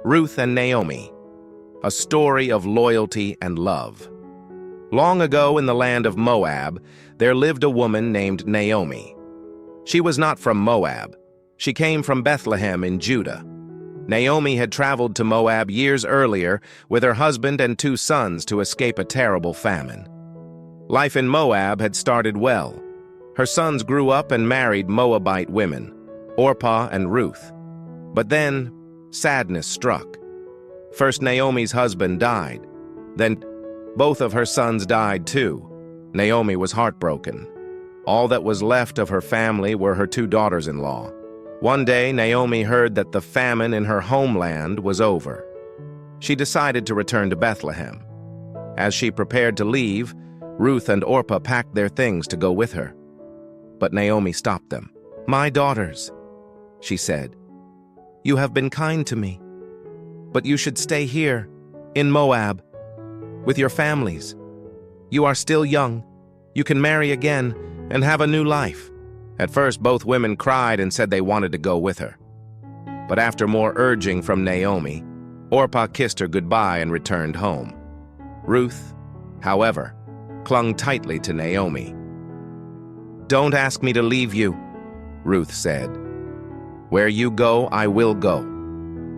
Ruth and Naomi, a story of loyalty and love. Long ago in the land of Moab, there lived a woman named Naomi. She was not from Moab. She came from Bethlehem in Judah. Naomi had traveled to Moab years earlier with her husband and 2 sons to escape a terrible famine. Life in Moab had started well. Her sons grew up and married Moabite women, Orpah and Ruth. But then, sadness struck. First, Naomi's husband died. Then, both of her sons died too. Naomi was heartbroken. All that was left of her family were her 2 daughters-in-law. One day, Naomi heard that the famine in her homeland was over. She decided to return to Bethlehem. As she prepared to leave, Ruth and Orpah packed their things to go with her. But Naomi stopped them. "My daughters," she said, "you have been kind to me, but you should stay here, in Moab, with your families. You are still young. You can marry again and have a new life." At first, both women cried and said they wanted to go with her. But after more urging from Naomi, Orpah kissed her goodbye and returned home. Ruth, however, clung tightly to Naomi. "Don't ask me to leave you," Ruth said. "Where you go, I will go.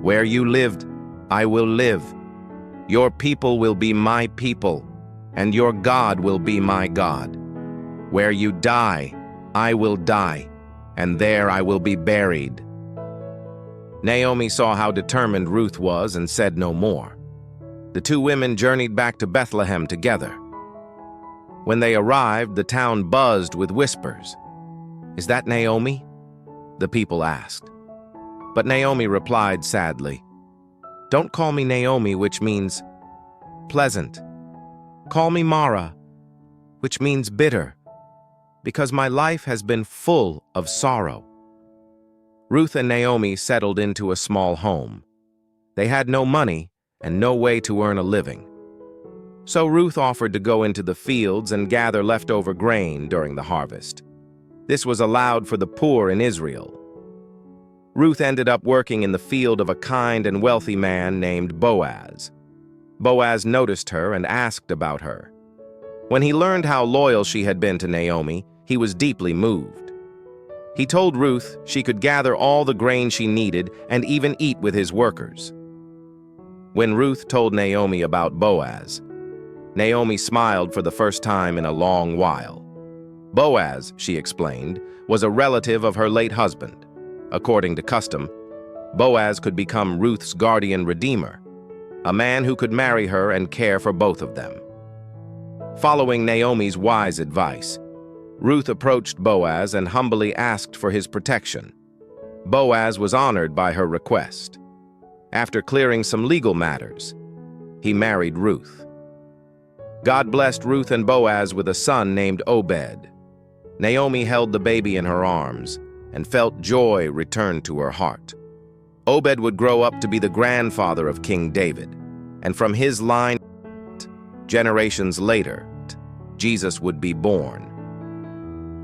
Where you lived, I will live. Your people will be my people, and your God will be my God. Where you die, I will die, and there I will be buried." Naomi saw how determined Ruth was and said no more. The 2 women journeyed back to Bethlehem together. When they arrived, the town buzzed with whispers. "Is that Naomi?" the people asked. But Naomi replied sadly, "Don't call me Naomi, which means pleasant. Call me Mara, which means bitter, because my life has been full of sorrow." Ruth and Naomi settled into a small home. They had no money and no way to earn a living. So Ruth offered to go into the fields and gather leftover grain during the harvest. This was allowed for the poor in Israel. Ruth ended up working in the field of a kind and wealthy man named Boaz. Boaz noticed her and asked about her. When he learned how loyal she had been to Naomi, he was deeply moved. He told Ruth she could gather all the grain she needed and even eat with his workers. When Ruth told Naomi about Boaz, Naomi smiled for the first time in a long while. Boaz, she explained, was a relative of her late husband. According to custom, Boaz could become Ruth's guardian redeemer, a man who could marry her and care for both of them. Following Naomi's wise advice, Ruth approached Boaz and humbly asked for his protection. Boaz was honored by her request. After clearing some legal matters, he married Ruth. God blessed Ruth and Boaz with a son named Obed. Naomi held the baby in her arms and felt joy return to her heart. Obed would grow up to be the grandfather of King David, and from his line, generations later, Jesus would be born.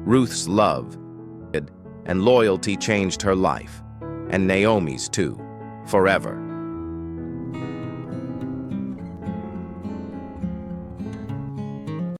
Ruth's love and loyalty changed her life, and Naomi's too, forever.